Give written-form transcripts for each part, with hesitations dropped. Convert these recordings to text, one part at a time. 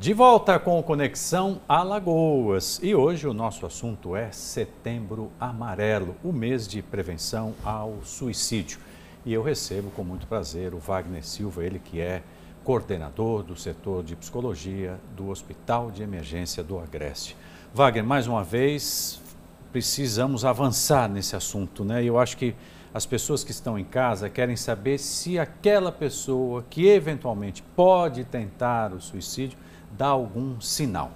De volta com o Conexão Alagoas e hoje o nosso assunto é Setembro Amarelo, o mês de prevenção ao suicídio. E eu recebo com muito prazer o Wagner Silva, ele que é coordenador do setor de psicologia do Hospital de Emergência do Agreste. Wagner, mais uma vez, precisamos avançar nesse assunto, né? Eu acho que as pessoas que estão em casa querem saber se aquela pessoa que eventualmente pode tentar o suicídio dá algum sinal.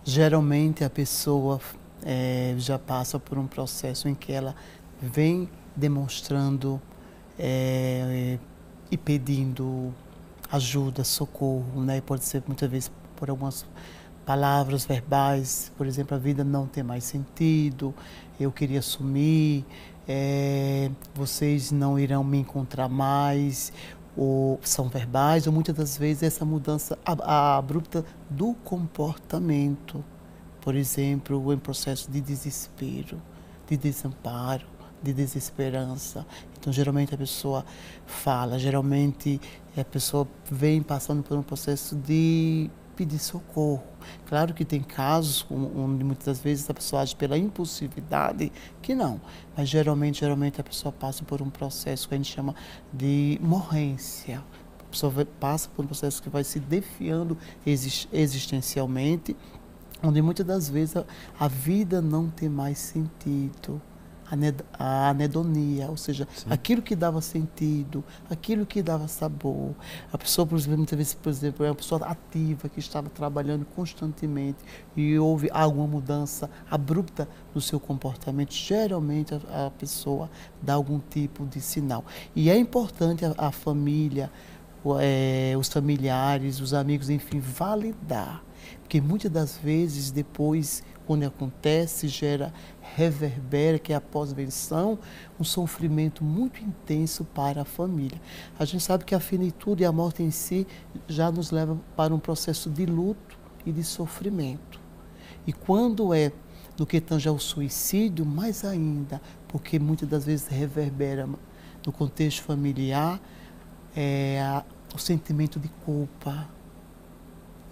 Geralmente a pessoa já passa por um processo em que ela vem demonstrando e pedindo ajuda, socorro, né? Pode ser muitas vezes por algumas palavras verbais, por exemplo, a vida não tem mais sentido, eu queria sumir, vocês não irão me encontrar mais, ou são verbais, ou muitas das vezes essa mudança abrupta do comportamento, por exemplo, em processo de desespero, de desamparo, de desesperança. Então, geralmente a pessoa fala, geralmente a pessoa vem passando por um processo de pedir socorro. Claro que tem casos onde muitas vezes a pessoa age pela impulsividade, que não. Mas geralmente a pessoa passa por um processo que a gente chama de morrência. A pessoa passa por um processo que vai se defiando existencialmente, onde muitas das vezes a vida não tem mais sentido. A anedonia, ou seja, sim, aquilo que dava sentido, aquilo que dava sabor. A pessoa, por exemplo, muitas vezes, por exemplo, é uma pessoa ativa que estava trabalhando constantemente e houve alguma mudança abrupta no seu comportamento, geralmente a pessoa dá algum tipo de sinal. E é importante a família, os familiares, os amigos, enfim, validar. Porque muitas das vezes depois, quando acontece, reverbera, que é a pós-venção, um sofrimento muito intenso para a família. A gente sabe que a finitude e a morte em si já nos leva para um processo de luto e de sofrimento. E quando é no que tange ao suicídio, mais ainda, porque muitas das vezes reverbera no contexto familiar o sentimento de culpa.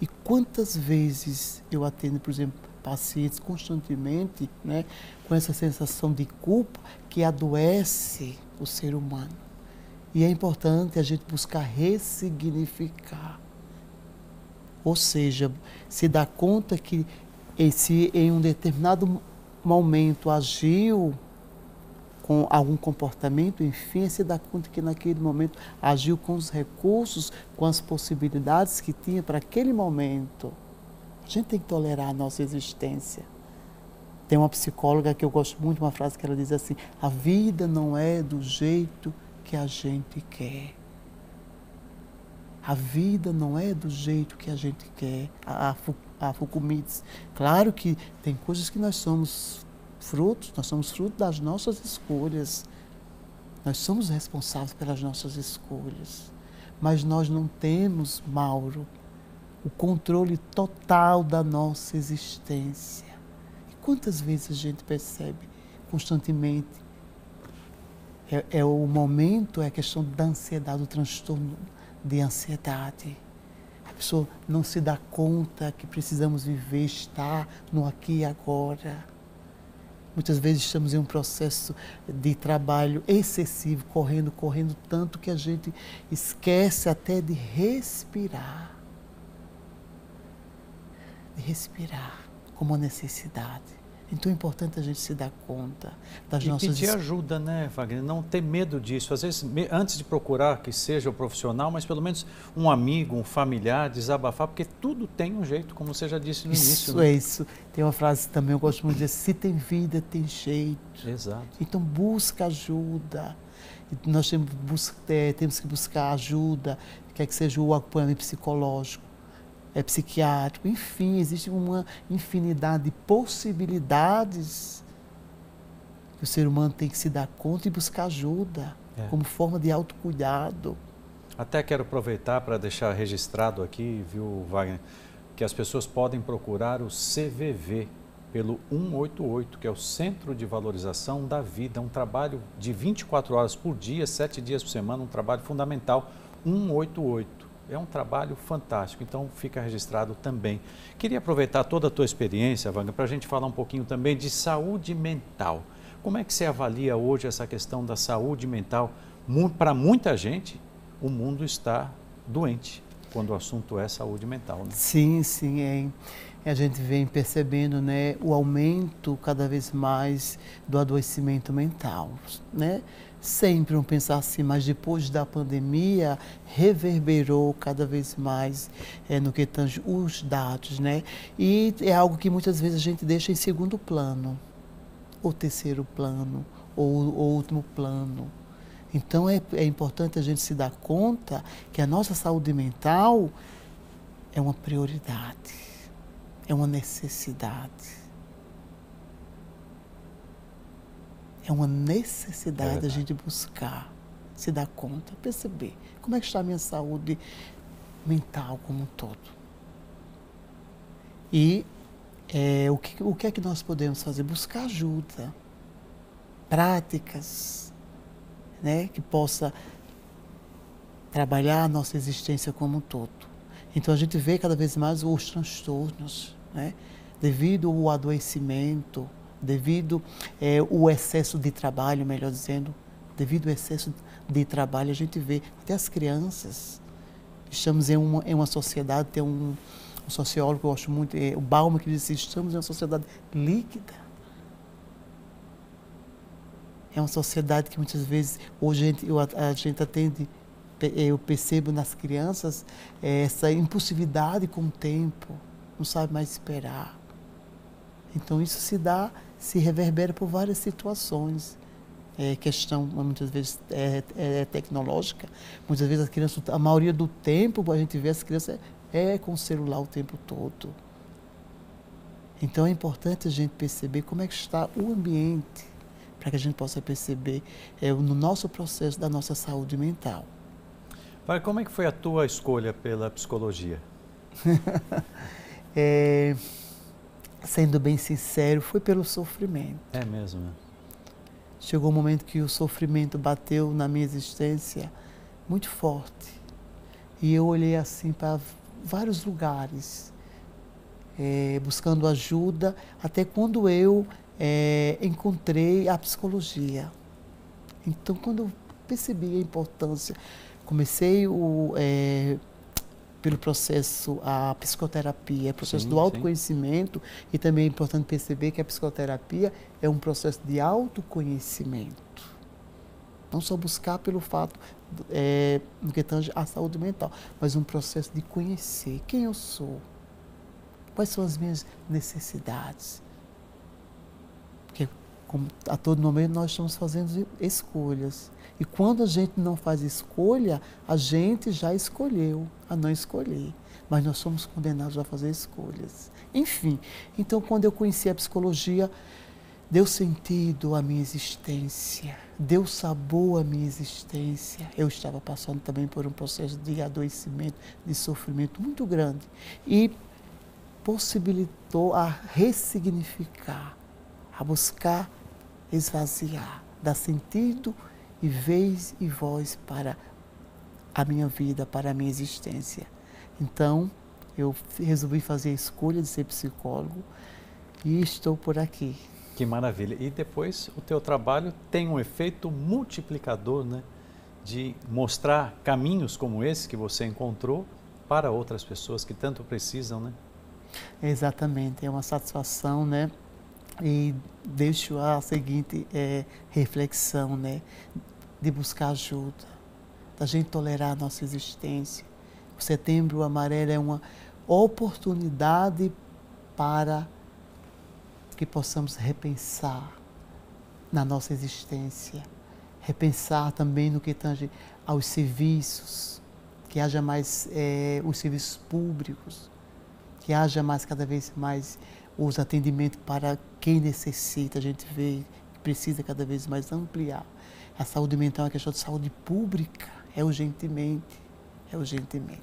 E quantas vezes eu atendo, por exemplo, pacientes constantemente, né, com essa sensação de culpa que adoece o ser humano. E é importante a gente buscar ressignificar. Ou seja, se dar conta que se em um determinado momento agiu com algum comportamento, enfim, se dá conta que naquele momento agiu com os recursos, com as possibilidades que tinha para aquele momento. A gente tem que tolerar a nossa existência. Tem uma psicóloga que eu gosto muito, uma frase que ela diz assim: a vida não é do jeito que a gente quer. A vida não é do jeito que a gente quer. A Foucault. Claro que tem coisas que nós somos fruto das nossas escolhas. Nós somos responsáveis pelas nossas escolhas. Mas nós não temos, Mauro, o controle total da nossa existência. E quantas vezes a gente percebe constantemente? O momento, é a questão da ansiedade, do transtorno de ansiedade. A pessoa não se dá conta que precisamos viver, estar no aqui e agora. Muitas vezes estamos em um processo de trabalho excessivo, correndo tanto que a gente esquece até de respirar. De respirar como uma necessidade. Então é importante a gente se dar conta das nossas... E pedir ajuda, né, Wagner? Não ter medo disso. Às vezes, antes de procurar que seja o profissional, mas pelo menos um amigo, um familiar, desabafar, porque tudo tem um jeito, como você já disse no início. Isso, né? É isso. Tem uma frase também, eu gosto muito de dizer, se tem vida, tem jeito. Exato. Então busca ajuda. Nós temos que buscar ajuda, quer que seja o acompanhamento psicológico, psiquiátrico, enfim, existe uma infinidade de possibilidades que o ser humano tem que se dar conta e buscar ajuda, como forma de autocuidado. Até quero aproveitar para deixar registrado aqui, viu, Wagner, que as pessoas podem procurar o CVV pelo 188, que é o Centro de Valorização da Vida, um trabalho de 24 horas por dia, 7 dias por semana, um trabalho fundamental, 188. É um trabalho fantástico, então fica registrado também. Queria aproveitar toda a tua experiência, Wagner, para a gente falar um pouquinho também de saúde mental. Como é que você avalia hoje essa questão da saúde mental? Para muita gente, o mundo está doente quando o assunto é saúde mental, né? Sim, sim. A gente vem percebendo, né, o aumento cada vez mais do adoecimento mental, né? Sempre vamos pensar assim, mas depois da pandemia reverberou cada vez mais no que tange os dados, né? E é algo que muitas vezes a gente deixa em segundo plano, ou terceiro plano, ou último plano. Então é importante a gente se dar conta que a nossa saúde mental é uma prioridade, é uma necessidade. É uma necessidade a gente buscar, se dar conta, perceber como é que está a minha saúde mental como um todo. E o que é que nós podemos fazer? Buscar ajuda, práticas, né, que possa trabalhar a nossa existência como um todo. Então a gente vê cada vez mais os transtornos, né, devido ao adoecimento, devido ao excesso de trabalho, melhor dizendo, devido ao excesso de trabalho, a gente vê até as crianças. Estamos em uma sociedade, tem um sociólogo que eu gosto muito, o Bauman, que diz assim, estamos em uma sociedade líquida. É uma sociedade que muitas vezes, hoje a gente atende, eu percebo nas crianças essa impulsividade com o tempo, não sabe mais esperar. Então isso se reverbera por várias situações. Questão muitas vezes tecnológica, muitas vezes as crianças, a maioria do tempo a gente vê as crianças com o celular o tempo todo. Então é importante a gente perceber como é que está o ambiente, para que a gente possa perceber no nosso processo da nossa saúde mental. Pai, como é que foi a tua escolha pela psicologia? Sendo bem sincero, foi pelo sofrimento. É mesmo, né? Chegou um momento que o sofrimento bateu na minha existência muito forte. E eu olhei assim para vários lugares, buscando ajuda, até quando eu encontrei a psicologia. Então, quando eu percebi a importância, comecei pelo processo, a psicoterapia, o processo do autoconhecimento, e também é importante perceber que a psicoterapia é um processo de autoconhecimento. Não só buscar pelo fato, no que tange a saúde mental, mas um processo de conhecer quem eu sou, quais são as minhas necessidades. Porque a todo momento nós estamos fazendo escolhas. E quando a gente não faz escolha, a gente já escolheu a não escolher. Mas nós somos condenados a fazer escolhas. Enfim, então quando eu conheci a psicologia, deu sentido à minha existência, deu sabor à minha existência. Eu estava passando também por um processo de adoecimento, de sofrimento muito grande. E possibilitou a ressignificar, a buscar esvaziar, dar sentido e vez e voz para a minha vida, para a minha existência. Então, eu resolvi fazer a escolha de ser psicólogo e estou por aqui. Que maravilha. E depois o teu trabalho tem um efeito multiplicador, né? De mostrar caminhos como esse que você encontrou para outras pessoas que tanto precisam, né? Exatamente, é uma satisfação, né? E deixo a seguinte reflexão, né? De buscar ajuda, da gente tolerar a nossa existência. O Setembro Amarelo é uma oportunidade para que possamos repensar na nossa existência, repensar também no que tange aos serviços, que haja mais os serviços públicos, que haja mais, cada vez mais, os atendimentos para quem necessita. A gente vê que precisa cada vez mais ampliar. A saúde mental é uma questão de saúde pública, urgentemente.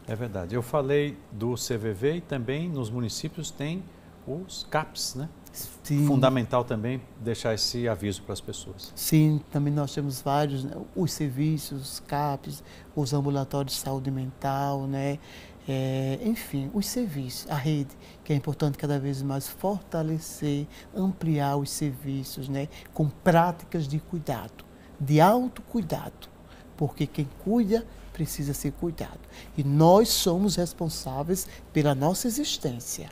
É verdade. Eu falei do CVV e também nos municípios tem os CAPs, né? Sim. Fundamental também deixar esse aviso para as pessoas. Sim, também nós temos vários, né, os serviços, os CAPs, os ambulatórios de saúde mental, né? Enfim, os serviços, a rede, que é importante cada vez mais fortalecer, ampliar os serviços, né? Com práticas de cuidado, de autocuidado, porque quem cuida precisa ser cuidado. E nós somos responsáveis pela nossa existência,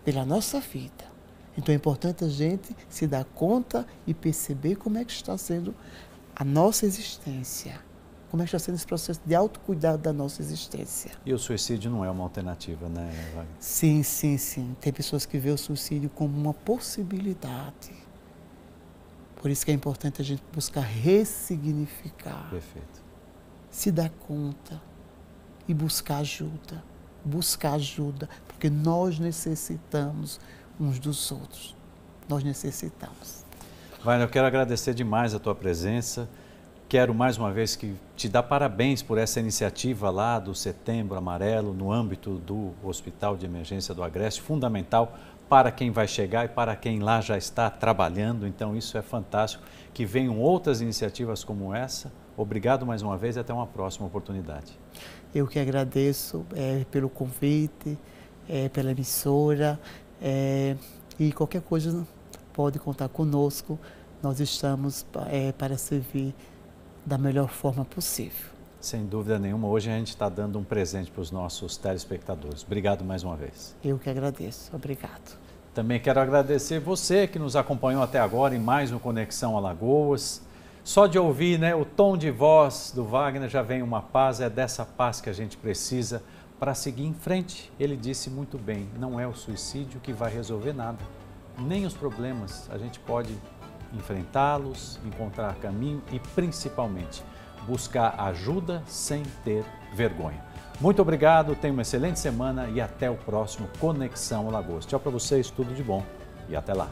pela nossa vida. Então é importante a gente se dar conta e perceber como é que está sendo a nossa existência, como é que está sendo esse processo de autocuidado da nossa existência. E o suicídio não é uma alternativa, né, Wagner? Sim, sim, sim. Tem pessoas que veem o suicídio como uma possibilidade. Por isso que é importante a gente buscar ressignificar. Perfeito. Se dar conta e buscar ajuda. Buscar ajuda, porque nós necessitamos uns dos outros. Nós necessitamos. Wagner, eu quero agradecer demais a tua presença. Quero mais uma vez te dar parabéns por essa iniciativa lá do Setembro Amarelo no âmbito do Hospital de Emergência do Agreste, fundamental para quem vai chegar e para quem lá já está trabalhando. Então isso é fantástico. Que venham outras iniciativas como essa. Obrigado mais uma vez e até uma próxima oportunidade. Eu que agradeço pelo convite, pela emissora. E qualquer coisa pode contar conosco, nós estamos para servir da melhor forma possível. Sem dúvida nenhuma, hoje a gente está dando um presente para os nossos telespectadores. Obrigado mais uma vez. Eu que agradeço, obrigado. Também quero agradecer você que nos acompanhou até agora em mais um Conexão Alagoas. Só de ouvir, né, o tom de voz do Wagner já vem uma paz, é dessa paz que a gente precisa para seguir em frente. Ele disse muito bem, não é o suicídio que vai resolver nada, nem os problemas. A gente pode enfrentá-los, encontrar caminho e, principalmente, buscar ajuda sem ter vergonha. Muito obrigado, tenha uma excelente semana e até o próximo Conexão Alagoas. Tchau para vocês, tudo de bom e até lá.